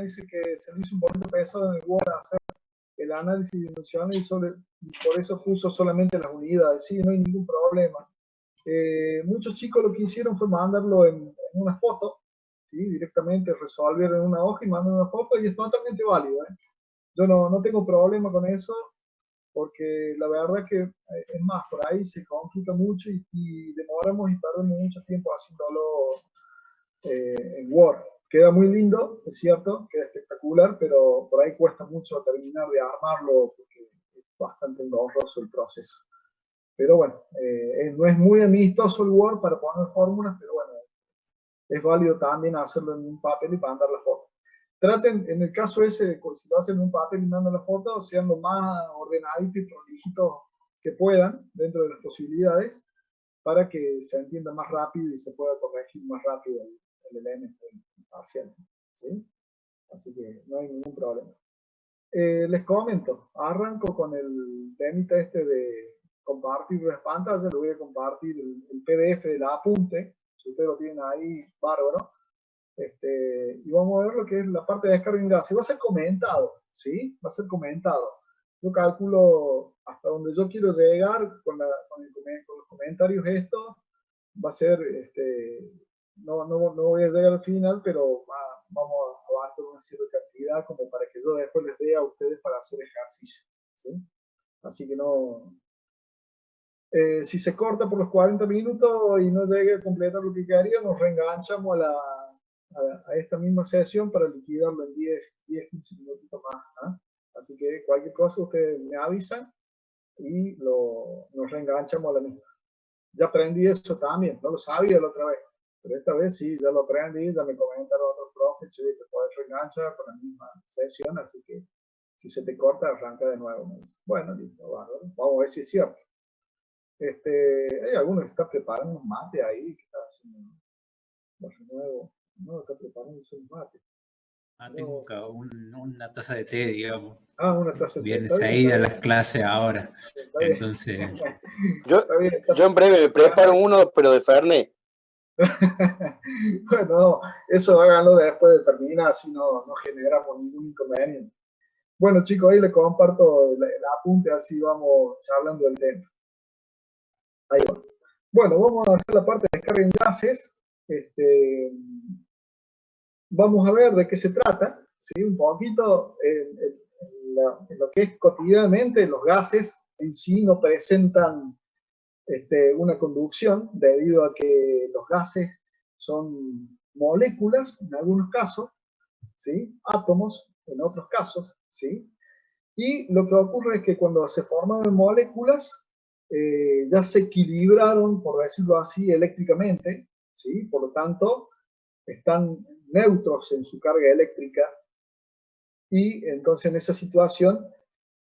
dice que se le hizo un poquito pesado en el Word hacer el análisis dimensional y por eso puso solamente las unidades. Sí, no hay ningún problema. Muchos chicos lo que hicieron fue mandarlo en una foto, ¿sí? Directamente resolver en una hoja y mandar una foto, y es totalmente válido. Yo no tengo problema con eso, porque la verdad que es más, por ahí se complica mucho y demoramos y perdemos mucho tiempo haciéndolo en Word. Queda muy lindo, es cierto, queda espectacular, pero por ahí cuesta mucho terminar de armarlo porque es bastante engorroso el proceso. Pero bueno, no es muy amistoso el Word para poner fórmulas, pero bueno, es válido también hacerlo en un papel y mandar la foto. Traten, en el caso ese, si lo hacen en un papel y mandan la foto, sean lo más ordenaditos y prolijitos que puedan, dentro de las posibilidades, para que se entienda más rápido y se pueda corregir más rápido el elemento parcial, ¿sí? Así que no hay ningún problema. Les comento, arranco con el temita este de compartir las pantallas. Le voy a compartir el PDF del apunte, si ustedes lo tienen ahí, bárbaro. Y vamos a ver lo que es la parte de descarga de enlace. Va a ser comentado, ¿sí? Va a ser comentado. Yo calculo hasta donde yo quiero llegar con los comentarios estos. Va a ser, no voy a llegar al final, pero vamos a abarcar una cierta cantidad como para que yo después les dé a ustedes para hacer ejercicio, ¿sí? Así que no... si se corta por los 40 minutos y no llegue a completar lo que quería, nos reenganchamos a esta misma sesión para liquidarlo en 10-15 minutitos más, ¿eh? Así que cualquier cosa ustedes me avisan y nos reenganchamos a la misma. Ya aprendí eso también, no lo sabía la otra vez, pero esta vez sí, ya lo aprendí, ya me comentaron otros profes, che, te puedes reenganchar con la misma sesión, así que si se te corta, arranca de nuevo. Bueno, listo, bárbaro. Vamos a ver si es cierto. Hay alguno que está preparando un mate ahí, que está haciendo nuevo. No, está preparando un mate. Tengo una taza de té, digamos. Una taza de té. Viene seguida las clases ahora. Entonces. Yo en breve me preparo uno, pero de Fernet. Bueno, eso háganlo después de terminar, así no generamos ningún inconveniente. Bueno, chicos, ahí les comparto el apunte, así vamos charlando del tema. Ahí va. Bueno, vamos a hacer la parte de descarga de enlaces. Vamos a ver de qué se trata, ¿sí? Un poquito en lo que es cotidianamente. Los gases en sí no presentan una conducción, debido a que los gases son moléculas en algunos casos, ¿sí? Átomos en otros casos, ¿sí? Y lo que ocurre es que cuando se forman moléculas, ya se equilibraron, por decirlo así, eléctricamente, ¿sí? Por lo tanto, están neutros en su carga eléctrica, y entonces en esa situación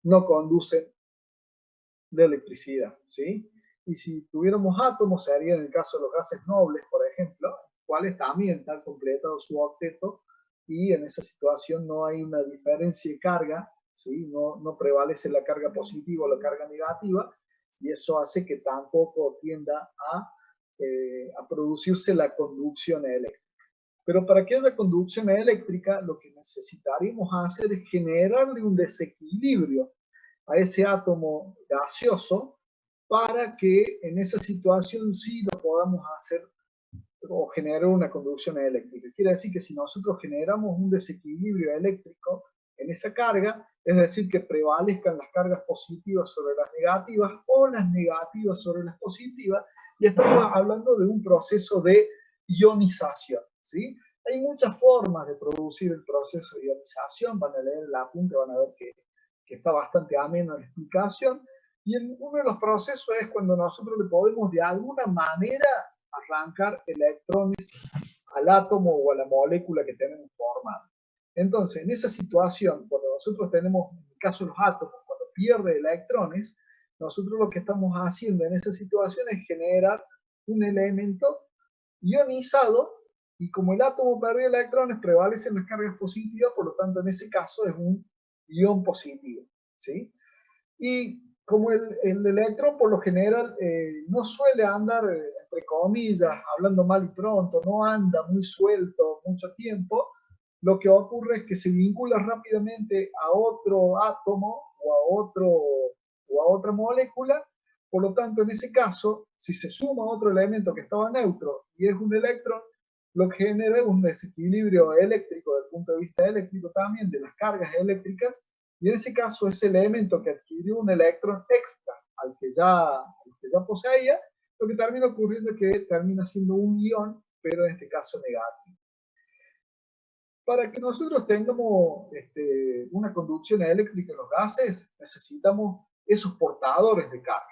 no conducen de electricidad, ¿sí? Y si tuviéramos átomos, sería en el caso de los gases nobles, por ejemplo, cuales también están completados su octeto, y en esa situación no hay una diferencia de carga, ¿sí? No prevalece la carga positiva o la carga negativa, y eso hace que tampoco tienda a producirse la conducción eléctrica. Pero para que haya conducción eléctrica, lo que necesitaríamos hacer es generarle un desequilibrio a ese átomo gaseoso, para que en esa situación sí lo podamos hacer o generar una conducción eléctrica. Quiere decir que si nosotros generamos un desequilibrio eléctrico en esa carga, es decir, que prevalezcan las cargas positivas sobre las negativas o las negativas sobre las positivas, y estamos hablando de un proceso de ionización, ¿sí? Hay muchas formas de producir el proceso de ionización. Van a leer el apunte, van a ver que está bastante ameno la explicación. Y uno de los procesos es cuando nosotros le podemos de alguna manera arrancar electrones al átomo o a la molécula que tenemos formada. Entonces, en esa situación, cuando nosotros tenemos, en el caso de los átomos, cuando pierde electrones, nosotros lo que estamos haciendo en esa situación es generar un elemento ionizado, y como el átomo perdió electrones, prevalecen las cargas positivas, por lo tanto, en ese caso es un ion positivo, ¿sí? Y como el electrón por lo general no suele andar, entre comillas, hablando mal y pronto, no anda muy suelto mucho tiempo, lo que ocurre es que se vincula rápidamente a otro átomo o a otra molécula. Por lo tanto, en ese caso, si se suma otro elemento que estaba neutro y es un electrón, lo que genera es un desequilibrio eléctrico desde el punto de vista eléctrico también, de las cargas eléctricas, y en ese caso ese elemento que adquirió un electrón extra al que ya poseía, lo que termina ocurriendo es que termina siendo un ion, pero en este caso negativo. Para que nosotros tengamos una conducción eléctrica en los gases, necesitamos esos portadores de carga.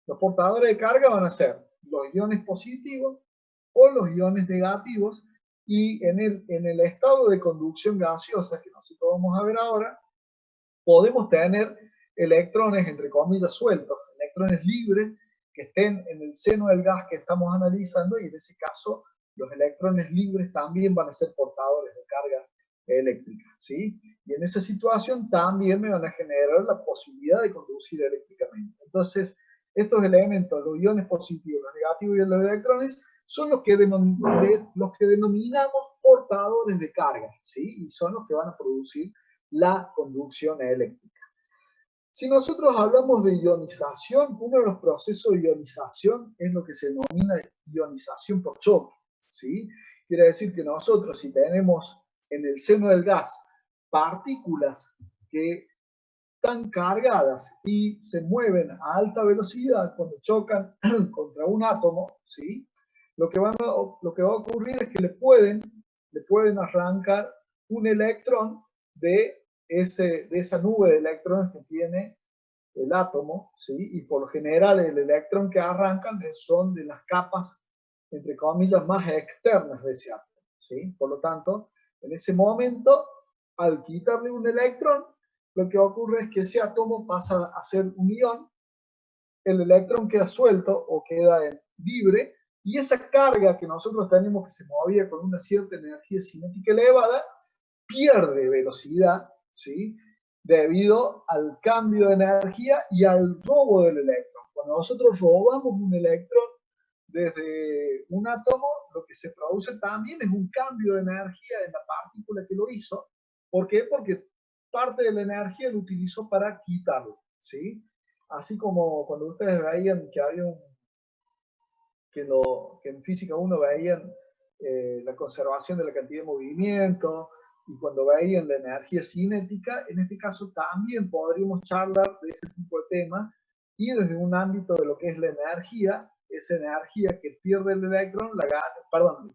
Los portadores de carga van a ser los iones positivos o los iones negativos, y en el estado de conducción gaseosa que nosotros vamos a ver ahora, podemos tener electrones, entre comillas, sueltos, electrones libres que estén en el seno del gas que estamos analizando, y en ese caso los electrones libres también van a ser portadores de carga eléctrica, ¿sí? Y en esa situación también me van a generar la posibilidad de conducir eléctricamente. Entonces, estos elementos, los iones positivos, los negativos y los electrones, son los que denominamos portadores de carga, ¿sí? Y son los que van a producir la conducción eléctrica. Si nosotros hablamos de ionización, uno de los procesos de ionización es lo que se denomina ionización por choque, ¿sí? Quiere decir que nosotros, si tenemos en el seno del gas partículas que están cargadas y se mueven a alta velocidad cuando chocan contra un átomo, ¿sí? Lo que va a ocurrir es que le pueden arrancar un electrón de esa nube de electrones que tiene el átomo, ¿sí? Y por lo general el electrón que arrancan son de las capas, entre comillas, más externas de ese átomo, ¿sí? Por lo tanto, en ese momento, al quitarle un electrón, lo que ocurre es que ese átomo pasa a ser un ion, el electrón queda suelto o queda libre, y esa carga que nosotros tenemos que se movía con una cierta energía cinética elevada, pierde velocidad, ¿sí? Debido al cambio de energía y al robo del electrón. Cuando nosotros robamos un electrón desde un átomo, lo que se produce también es un cambio de energía en la partícula que lo hizo. ¿Por qué? Porque parte de la energía lo utilizó para quitarlo, ¿sí? Así como cuando ustedes veían que había que en física 1 veían la conservación de la cantidad de movimiento, y cuando veían la energía cinética, en este caso también podríamos charlar de ese tipo de temas, y desde un ámbito de lo que es la energía, esa energía que pierde el electrón,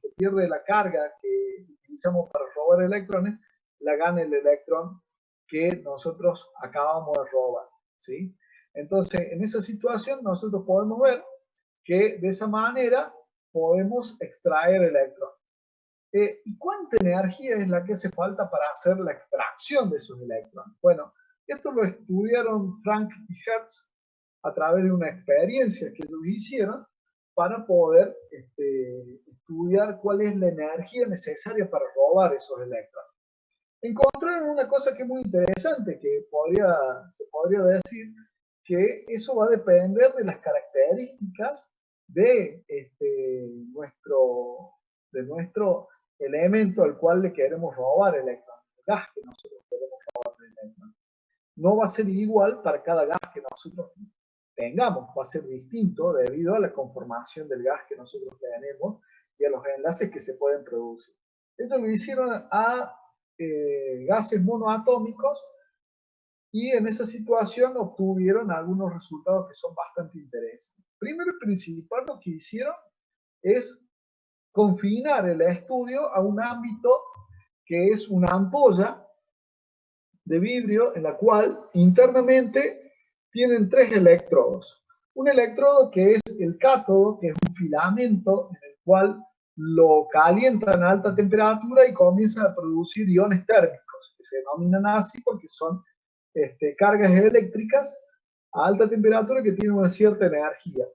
que pierde la carga que utilizamos para robar electrones, la gana el electrón que nosotros acabamos de robar, ¿sí? Entonces, en esa situación nosotros podemos ver que de esa manera podemos extraer electrones. ¿Y cuánta energía es la que hace falta para hacer la extracción de esos electrones? Bueno, esto lo estudiaron Frank y Hertz a través de una experiencia que ellos hicieron para poder estudiar cuál es la energía necesaria para robar esos electrones. Encontraron una cosa que es muy interesante, que se podría decir que eso va a depender de las características de nuestro elemento al cual le queremos robar electrones, el gas que nosotros queremos robar electrones. No va a ser igual para cada gas que nosotros tengamos, va a ser distinto debido a la conformación del gas que nosotros tenemos y a los enlaces que se pueden producir. Esto lo hicieron a gases monoatómicos, y en esa situación obtuvieron algunos resultados que son bastante interesantes. Primero y principal, lo que hicieron es confinar el estudio a un ámbito que es una ampolla de vidrio en la cual internamente tienen 3 electrodos. Un electrodo que es el cátodo, que es un filamento en el cual lo calientan a alta temperatura y comienza a producir iones térmicos, que se denominan así porque son cargas eléctricas a alta temperatura que tienen una cierta energía.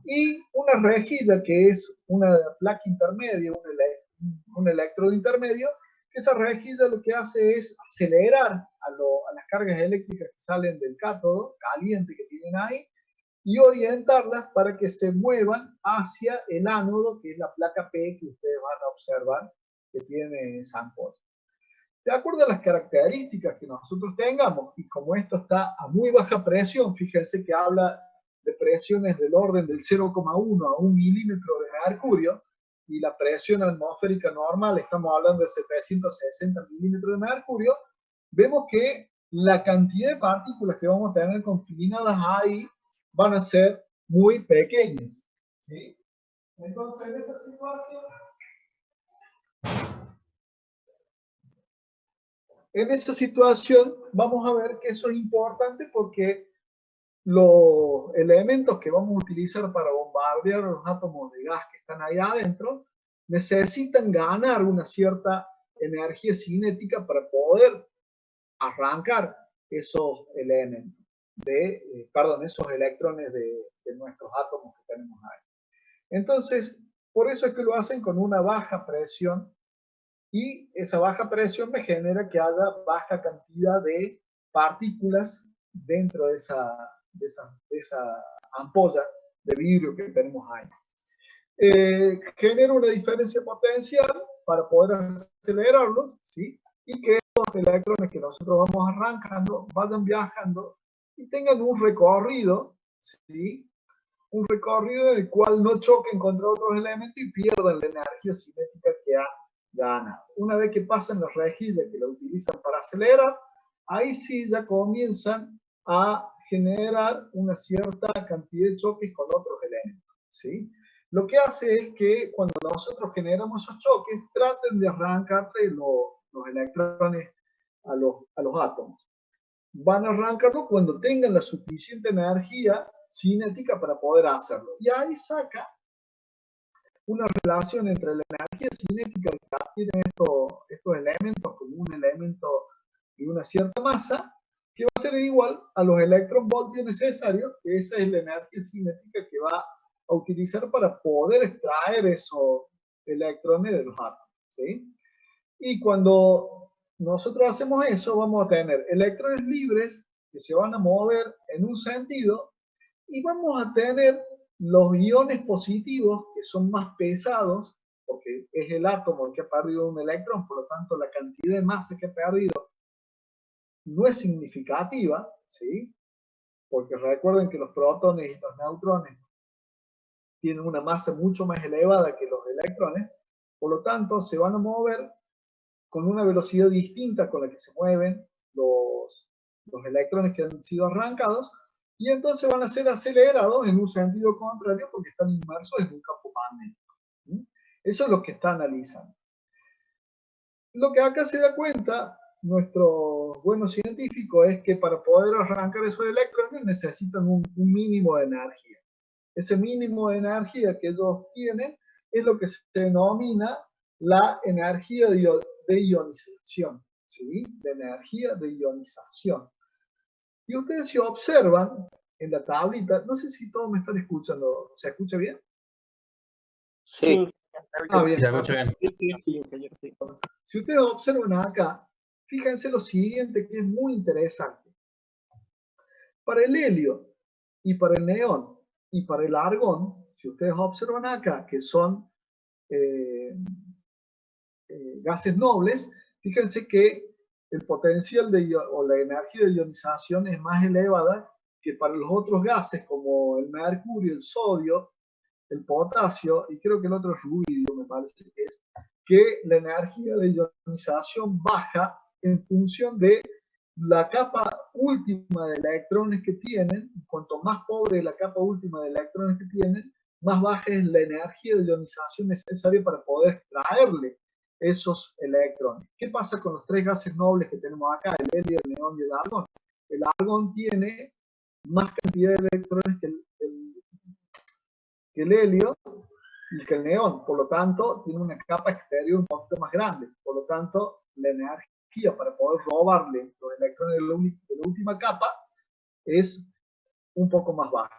Y una rejilla que es una placa intermedia, un electrodo intermedio, que esa rejilla lo que hace es acelerar a las cargas eléctricas que salen del cátodo caliente que tienen ahí, y orientarlas para que se muevan hacia el ánodo, que es la placa P que ustedes van a observar que tiene esa ampolla. De acuerdo a las características que nosotros tengamos, y como esto está a muy baja presión, fíjense que habla de presiones del orden del 0,1 a 1 milímetro de mercurio, y la presión atmosférica normal, estamos hablando de 760 milímetros de mercurio, vemos que la cantidad de partículas que vamos a tener confinadas ahí van a ser muy pequeñas, ¿sí? Entonces, en esa situación vamos a ver que eso es importante porque los elementos que vamos a utilizar para bombardear los átomos de gas que están ahí adentro necesitan ganar una cierta energía cinética para poder arrancar esos elementos, esos electrones de nuestros átomos que tenemos ahí. Entonces, por eso es que lo hacen con una baja presión, y esa baja presión me genera que haya baja cantidad de partículas dentro de esa ampolla de vidrio que tenemos ahí. Genera una diferencia potencial para poder acelerarlos, ¿sí? Y que estos electrones que nosotros vamos arrancando vayan viajando y tengan un recorrido, ¿sí? Un recorrido en el cual no choquen contra otros elementos y pierdan la energía cinética que ha ganado. Una vez que pasan las rejillas que la utilizan para acelerar, ahí sí ya comienzan a generar una cierta cantidad de choques con otros elementos, ¿sí? Lo que hace es que cuando nosotros generamos esos choques, traten de arrancarle los electrones a los átomos. Van a arrancarlo cuando tengan la suficiente energía cinética para poder hacerlo. Y ahí saca una relación entre la energía cinética que adquieren estos elementos como un elemento de una cierta masa, que va a ser igual a los electronvoltios necesarios, que esa es la energía cinética que va a utilizar para poder extraer esos electrones de los átomos, ¿sí? Y cuando nosotros hacemos eso, vamos a tener electrones libres que se van a mover en un sentido, y vamos a tener los iones positivos, que son más pesados, porque es el átomo el que ha perdido un electrón, por lo tanto la cantidad de masa que ha perdido no es significativa, ¿sí? Porque recuerden que los protones y los neutrones tienen una masa mucho más elevada que los electrones, por lo tanto se van a mover con una velocidad distinta con la que se mueven los electrones que han sido arrancados, y entonces van a ser acelerados en un sentido contrario porque están inmersos en un campo magnético. ¿Sí? Eso es lo que está analizando. Lo que acá se da cuenta nuestro buenos científico es que para poder arrancar esos electrones necesitan un mínimo de energía. Ese mínimo de energía que ellos tienen es lo que se denomina la energía de ionización, ¿sí? De energía de ionización. Y ustedes si observan en la tablita, no sé si todos me están escuchando, ¿se escucha bien? Sí. Bien. Se escucha bien. Si ustedes observan acá, fíjense lo siguiente que es muy interesante. Para el helio y para el neón y para el argón, si ustedes observan acá que son gases nobles, fíjense que el potencial o la energía de ionización es más elevada que para los otros gases como el mercurio, el sodio, el potasio, y creo que el otro es rubidio, me parece que la energía de ionización baja en función de la capa última de electrones que tienen. Cuanto más pobre es la capa última de electrones que tienen, más baja es la energía de ionización necesaria para poder extraerle esos electrones. ¿Qué pasa con los tres gases nobles que tenemos acá, el helio, el neón y el argón? El argón tiene más cantidad de electrones que el helio y que el neón, por lo tanto tiene una capa exterior un poquito más grande, por lo tanto la energía para poder robarle los electrones de la última capa es un poco más baja.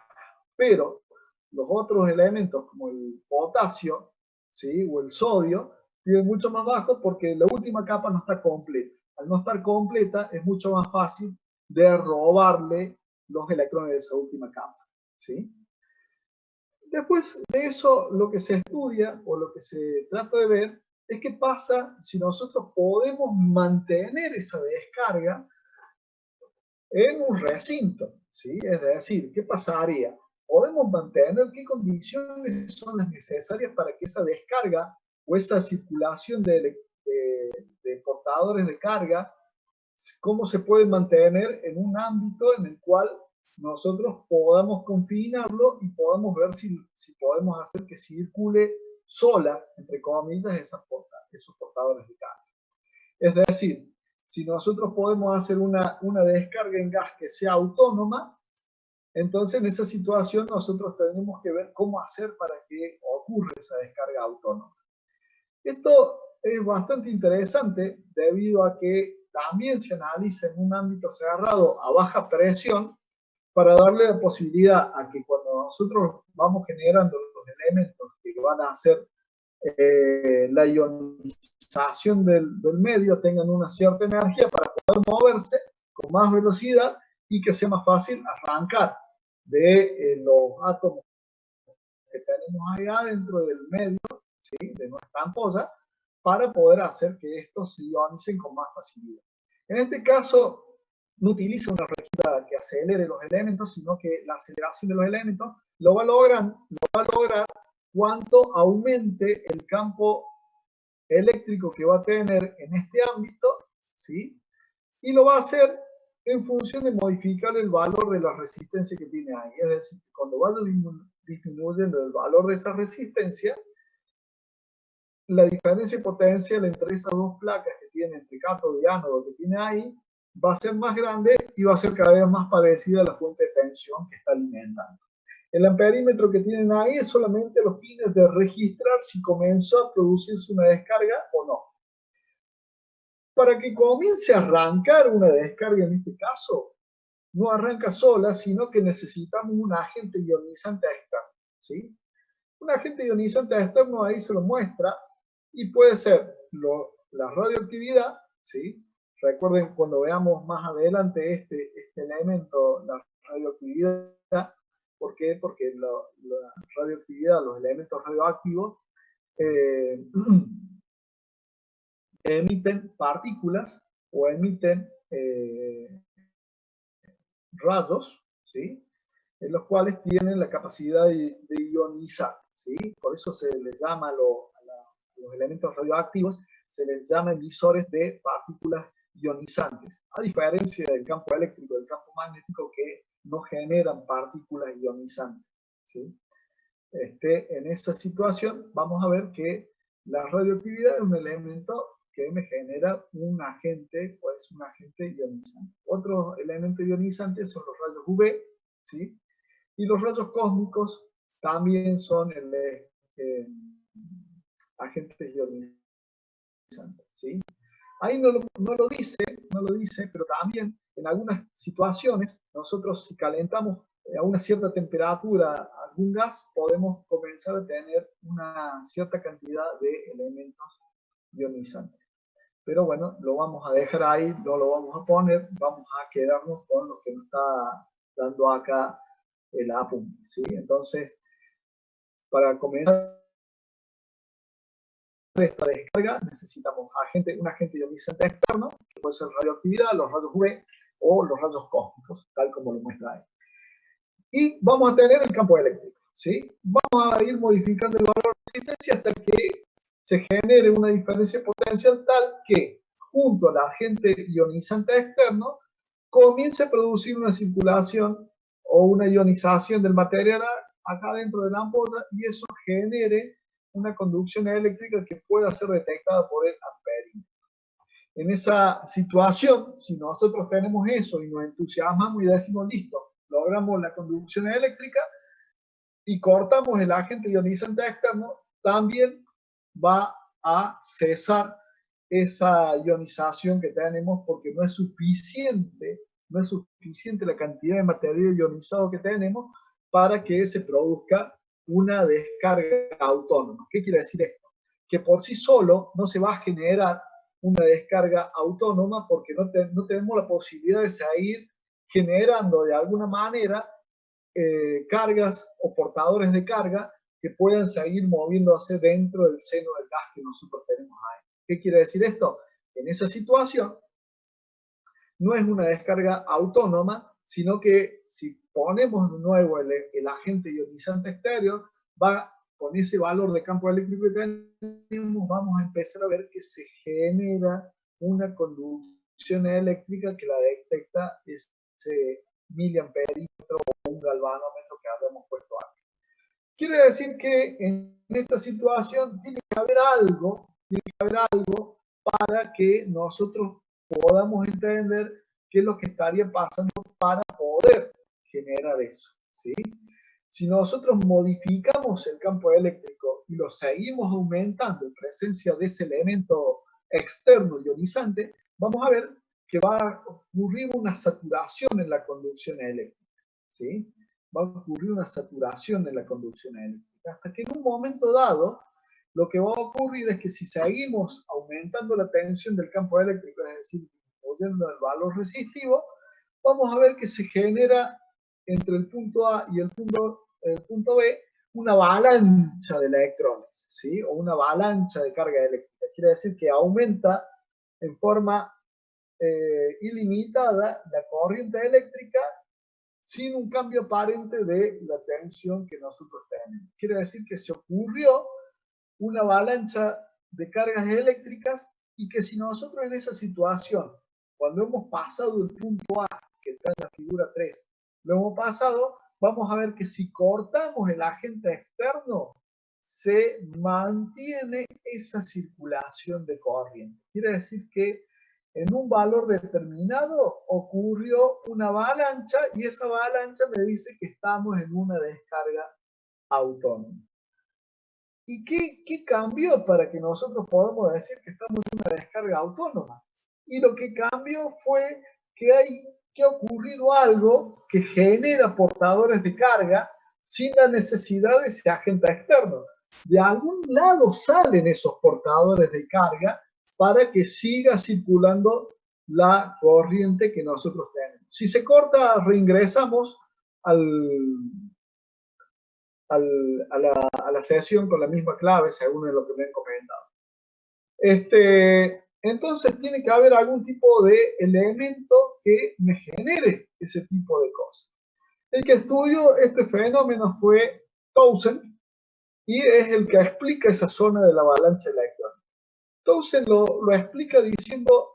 Pero los otros elementos como el potasio, ¿sí? O el sodio tienen mucho más bajo porque la última capa no está completa. Al no estar completa es mucho más fácil de robarle los electrones de esa última capa, ¿sí? Después de eso, lo que se estudia o lo que se trata de ver es qué pasa si nosotros podemos mantener esa descarga en un recinto, ¿sí? Es decir, ¿qué pasaría? Podemos mantener qué condiciones son las necesarias para que esa descarga o esa circulación de portadores de carga, cómo se puede mantener en un ámbito en el cual nosotros podamos confinarlo y podamos ver si podemos hacer que circule sola, entre comillas, esos portadores de carga. Es decir, si nosotros podemos hacer una descarga en gas que sea autónoma, entonces en esa situación nosotros tenemos que ver cómo hacer para que ocurra esa descarga autónoma. Esto es bastante interesante debido a que también se analiza en un ámbito cerrado a baja presión para darle la posibilidad a que cuando nosotros vamos generando los elementos que van a hacer la ionización del medio tengan una cierta energía para poder moverse con más velocidad y que sea más fácil arrancar de los átomos que tenemos ahí adentro del medio, ¿sí? De nuestra ampolla, para poder hacer que estos se ionicen con más facilidad. En este caso, no utiliza una regla que acelere los elementos, sino que la aceleración de los elementos lo va a lograr cuanto aumente el campo eléctrico que va a tener en este ámbito, ¿sí? Y lo va a hacer en función de modificar el valor de la resistencia que tiene ahí. Es decir, cuando vaya disminuyendo el valor de esa resistencia, la diferencia potencial entre esas dos placas que tiene, entre cátodo y ánodo que tiene ahí, va a ser más grande y va a ser cada vez más parecida a la fuente de tensión que está alimentando. El amperímetro que tienen ahí es solamente los fines de registrar si comenzó a producirse una descarga o no. Para que comience a arrancar una descarga en este caso, no arranca sola, sino que necesitamos un agente ionizante externo, ¿sí? Un agente ionizante externo ahí se lo muestra y puede ser la radioactividad, ¿sí? Recuerden cuando veamos más adelante este elemento, la radioactividad. ¿Por qué? Porque la radioactividad, los elementos radioactivos, emiten partículas o emiten rayos, ¿sí? En los cuales tienen la capacidad de ionizar, ¿sí? Por eso se les llama a los elementos radioactivos, se les llama emisores de partículas ionizantes, a diferencia del campo eléctrico, del campo magnético, que no generan partículas ionizantes, ¿sí? En esa situación vamos a ver que la radioactividad es un elemento que me genera un agente, o es un agente ionizante. Otros elementos ionizantes son los rayos UV, ¿sí? Y los rayos cósmicos también son agentes ionizantes, ¿sí? Ahí no lo dice, pero también en algunas situaciones, nosotros si calentamos a una cierta temperatura algún gas, podemos comenzar a tener una cierta cantidad de elementos ionizantes. Pero bueno, lo vamos a dejar ahí, no lo vamos a poner, vamos a quedarnos con lo que nos está dando acá el apunte, ¿sí? Entonces, para comenzar esta descarga necesitamos un agente ionizante externo, que puede ser radioactividad, los rayos UV o los rayos cósmicos, tal como lo muestra ahí. Y vamos a tener el campo eléctrico, ¿sí? Vamos a ir modificando el valor de resistencia hasta que se genere una diferencia potencial tal que, junto al agente ionizante externo, comience a producir una circulación o una ionización del material acá dentro de la ampolla y eso genere una conducción eléctrica que pueda ser detectada por el amperímetro. En esa situación, si nosotros tenemos eso y nos entusiasmamos y decimos, listo, logramos la conducción eléctrica y cortamos el agente ionizante externo, también va a cesar esa ionización que tenemos porque no es suficiente la cantidad de material ionizado que tenemos para que se produzca una descarga autónoma. ¿Qué quiere decir esto? Que por sí solo no se va a generar una descarga autónoma porque no tenemos la posibilidad de seguir generando de alguna manera cargas o portadores de carga que puedan seguir moviéndose dentro del seno del gas que nosotros tenemos ahí. ¿Qué quiere decir esto? En esa situación no es una descarga autónoma, sino que si ponemos de nuevo el agente ionizante exterior, va con ese valor de campo eléctrico que tenemos, vamos a empezar a ver que se genera una conducción eléctrica que la detecta ese miliamperímetro o un galvanómetro que habíamos puesto antes. Quiere decir que en esta situación tiene que haber algo para que nosotros podamos entender qué es lo que estaría pasando para poder generar eso, ¿sí? Si nosotros modificamos el campo eléctrico y lo seguimos aumentando en presencia de ese elemento externo ionizante, vamos a ver que va a ocurrir una saturación en la conducción eléctrica, ¿sí? Va a ocurrir una saturación en la conducción eléctrica, hasta que en un momento dado, lo que va a ocurrir es que si seguimos aumentando la tensión del campo eléctrico, es decir, disminuyendo el valor resistivo, vamos a ver que se genera entre el punto A y el punto B una avalancha de electrones, ¿sí? O una avalancha de carga eléctrica. Quiere decir que aumenta en forma ilimitada la corriente eléctrica sin un cambio aparente de la tensión que nosotros tenemos. Quiere decir que se ocurrió una avalancha de cargas eléctricas y que si nosotros en esa situación, cuando hemos pasado el punto A, que está en la figura 3, lo hemos pasado, vamos a ver que si cortamos el agente externo, se mantiene esa circulación de corriente. Quiere decir que en un valor determinado ocurrió una avalancha y esa avalancha me dice que estamos en una descarga autónoma. ¿Y qué cambió para que nosotros podamos decir que estamos en una descarga autónoma? Y lo que cambió fue que ha ocurrido algo que genera portadores de carga sin la necesidad de ese agente externo. De algún lado salen esos portadores de carga para que siga circulando la corriente que nosotros tenemos. Si se corta, reingresamos a la sesión con la misma clave, según lo que me han comentado. Entonces tiene que haber algún tipo de elemento que me genere ese tipo de cosas. El que estudió este fenómeno fue Townsend y es el que explica esa zona de la avalancha electrónica. Townsend lo explica diciendo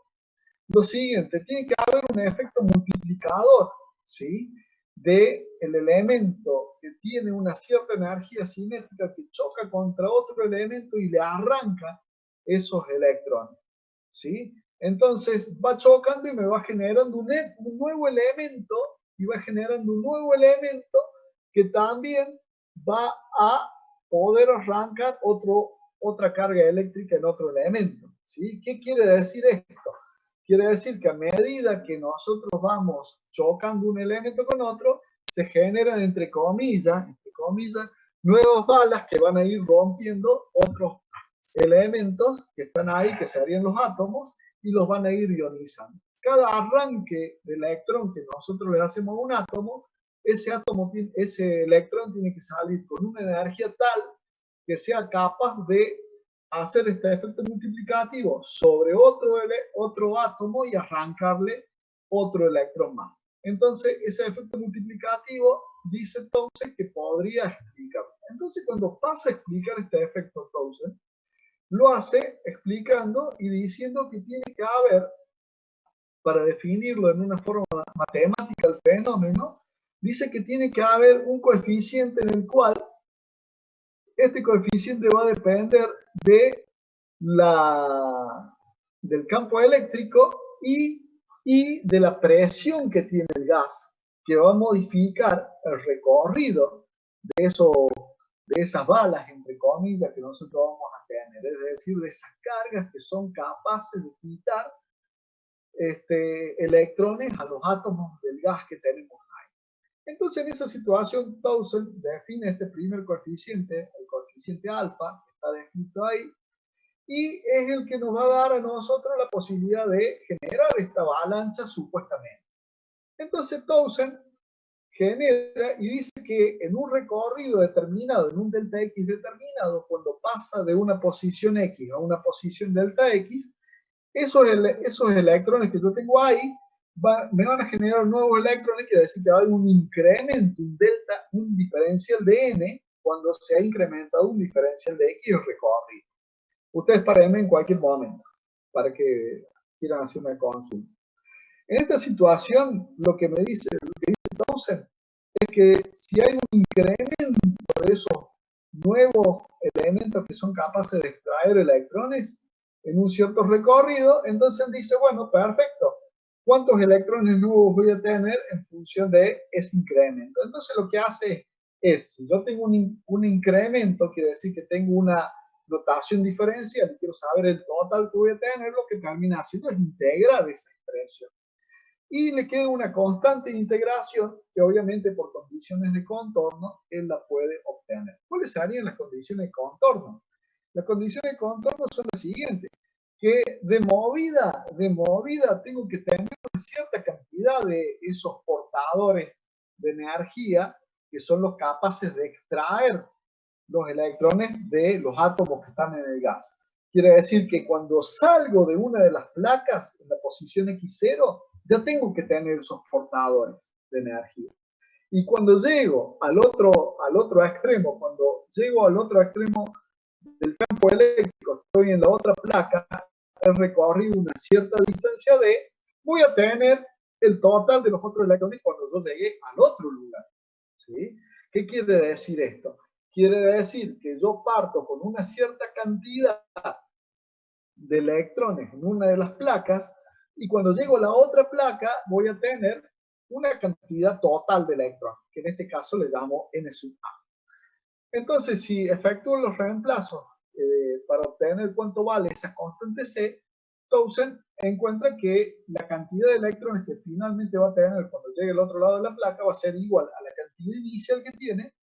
lo siguiente: tiene que haber un efecto multiplicador, ¿sí?, del elemento que tiene una cierta energía cinética que choca contra otro elemento y le arranca esos electrones, ¿sí? Entonces va chocando y me va generando un nuevo elemento y va generando un nuevo elemento que también va a poder arrancar otra carga eléctrica en otro elemento, ¿sí? ¿Qué quiere decir esto? Quiere decir que a medida que nosotros vamos chocando un elemento con otro, se generan, entre comillas, nuevas balas que van a ir rompiendo otros elementos que están ahí, que serían los átomos, y los van a ir ionizando. Cada arranque de electrón que nosotros le hacemos a un átomo, ese electrón tiene que salir con una energía tal que sea capaz de hacer este efecto multiplicativo sobre otro átomo y arrancarle otro electrón más. Entonces, ese efecto multiplicativo dice entonces que podría explicar. Entonces, cuando pasa a explicar este efecto Townsend, lo hace explicando y diciendo que tiene que haber, para definirlo en una forma matemática el fenómeno, dice que tiene que haber un coeficiente en el cual este coeficiente va a depender del campo eléctrico y de la presión que tiene el gas, que va a modificar el recorrido de esas balas, entre comillas, que nosotros vamos a tener, es decir, de esas cargas que son capaces de quitar electrones a los átomos del gas que tenemos ahí. Entonces, en esa situación, Townsend define este primer coeficiente, el coeficiente alfa, que está descrito ahí, y es el que nos va a dar a nosotros la posibilidad de generar esta avalancha supuestamente. Entonces Townsend genera y dice que en un recorrido determinado, en un delta X determinado, cuando pasa de una posición X a una posición delta X, esos electrones que yo tengo ahí me van a generar nuevos electrones, quiere decir que va a haber un incremento, un delta, un diferencial de n, cuando se ha incrementado un diferencial de X el recorrido. Ustedes párenme en cualquier momento, para que quieran hacer una consulta. En esta situación, lo que dice Townsend es que si hay un incremento de esos nuevos elementos que son capaces de extraer electrones en un cierto recorrido, entonces dice, bueno, perfecto, ¿cuántos electrones nuevos voy a tener en función de ese incremento? Entonces lo que hace es, si yo tengo un incremento, quiere decir que tengo una notación diferencial y quiero saber el total que voy a tener, lo que termina haciendo es integrar esa expresión. Y le queda una constante de integración que obviamente por condiciones de contorno él la puede obtener. ¿Cuáles serían las condiciones de contorno? Las condiciones de contorno son las siguientes, que de movida tengo que tener una cierta cantidad de esos portadores de energía que son los capaces de extraer los electrones de los átomos que están en el gas. Quiere decir que cuando salgo de una de las placas en la posición X0, ya tengo que tener esos portadores de energía. Y cuando llego al otro extremo, cuando llego al otro extremo del campo eléctrico, estoy en la otra placa, he recorrido una cierta distancia de, voy a tener el total de los otros electrones cuando yo llegué al otro lugar. ¿Sí? ¿Qué quiere decir esto? Quiere decir que yo parto con una cierta cantidad de electrones en una de las placas y cuando llego a la otra placa voy a tener una cantidad total de electrones, que en este caso le llamo N sub A. Entonces, si efectúo los reemplazos para obtener cuánto vale esa constante C, Townsend encuentra que la cantidad de electrones que finalmente va a tener cuando llegue al otro lado de la placa va a ser igual a la cantidad inicial que tiene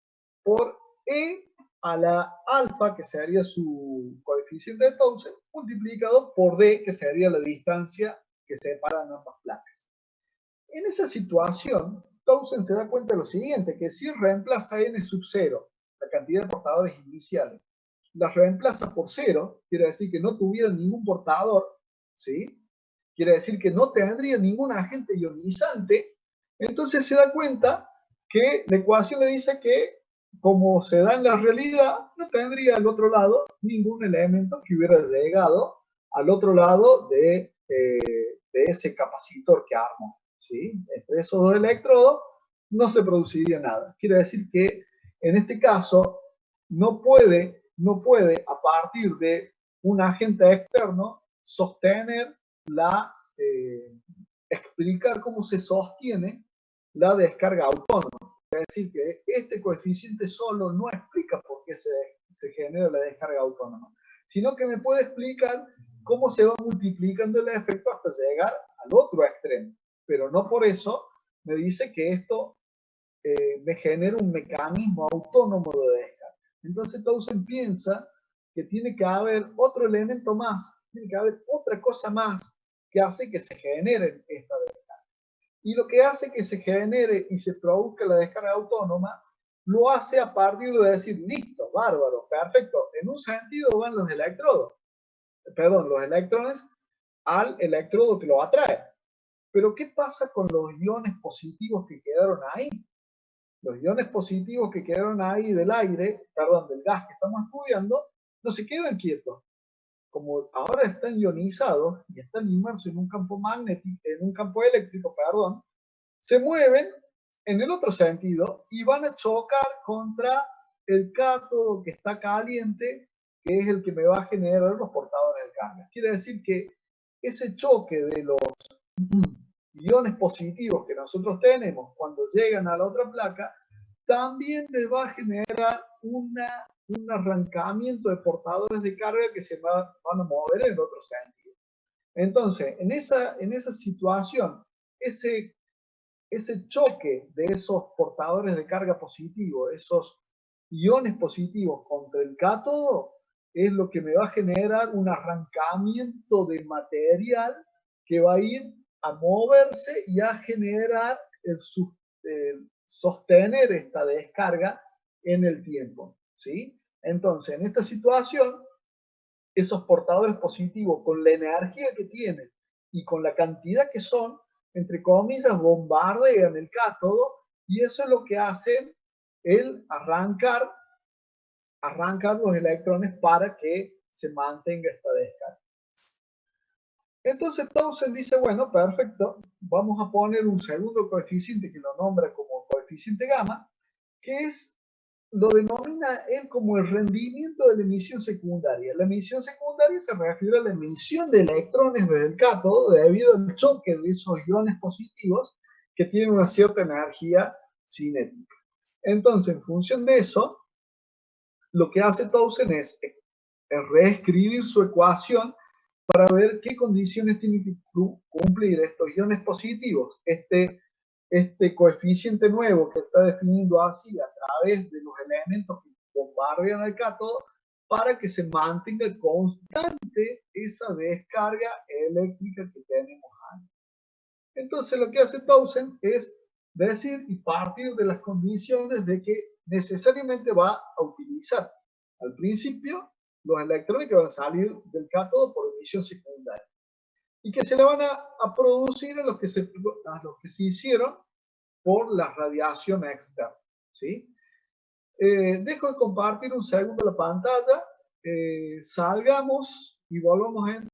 por E a la alfa, que sería su coeficiente de Townsend, multiplicado por D, que sería la distancia que separan ambas placas. En esa situación, Townsend se da cuenta de lo siguiente, que si reemplaza N sub 0, la cantidad de portadores iniciales, la reemplaza por 0, quiere decir que no tuviera ningún portador, ¿sí? Quiere decir que no tendría ningún agente ionizante, entonces se da cuenta que la ecuación le dice que, como se da en la realidad, no tendría al otro lado ningún elemento que hubiera llegado al otro lado de ese capacitor que armó, ¿sí? Entre esos dos electrodos no se produciría nada. Quiere decir que en este caso no puede a partir de un agente externo sostener explicar cómo se sostiene la descarga autónoma. Es decir, que este coeficiente solo no explica por qué se genera la descarga autónoma, sino que me puede explicar cómo se va multiplicando el efecto hasta llegar al otro extremo. Pero no por eso me dice que esto me genera un mecanismo autónomo de descarga. Entonces Townsend piensa que tiene que haber otro elemento más, tiene que haber otra cosa más que hace que se genere esta descarga. Y lo que hace que se genere y se produzca la descarga autónoma, lo hace a partir de decir, listo, bárbaro, perfecto. En un sentido van los electrones al electrodo que lo atrae. Pero ¿qué pasa con los iones positivos que quedaron ahí? Los iones positivos que quedaron ahí del gas que estamos estudiando, no se quedan quietos. Como ahora están ionizados y están inmersos en un campo magnético, en un campo eléctrico, se mueven en el otro sentido y van a chocar contra el cátodo que está caliente, que es el que me va a generar los portadores de carga. Quiere decir que ese choque de los iones positivos que nosotros tenemos cuando llegan a la otra placa, también les va a generar un arrancamiento de portadores de carga que se van a mover en el otro sentido. Entonces, en esa situación, ese choque de esos portadores de carga positivo, esos iones positivos contra el cátodo, es lo que me va a generar un arrancamiento de material que va a ir a moverse y a generar sostener esta descarga en el tiempo, ¿sí? Entonces, en esta situación, esos portadores positivos, con la energía que tienen y con la cantidad que son, entre comillas, bombardean el cátodo, y eso es lo que hacen el arrancar los electrones para que se mantenga esta descarga. Entonces Townsend dice, bueno, perfecto, vamos a poner un segundo coeficiente que lo nombra como coeficiente gamma, que lo denomina él como el rendimiento de la emisión secundaria. La emisión secundaria se refiere a la emisión de electrones desde el cátodo debido al choque de esos iones positivos que tienen una cierta energía cinética. Entonces, en función de eso, lo que hace Townsend es reescribir su ecuación para ver qué condiciones tienen que cumplir estos iones positivos, este coeficiente nuevo que está definiendo así a través de los elementos que bombardean el cátodo, para que se mantenga constante esa descarga eléctrica que tenemos ahí. Entonces lo que hace Townsend es decir y partir de las condiciones de que necesariamente va a utilizar al principio los electrones que van a salir del cátodo por emisión secundaria y que se le van a producir a los que se hicieron por la radiación externa, ¿sí? Dejo de compartir un segundo la pantalla, salgamos y volvamos a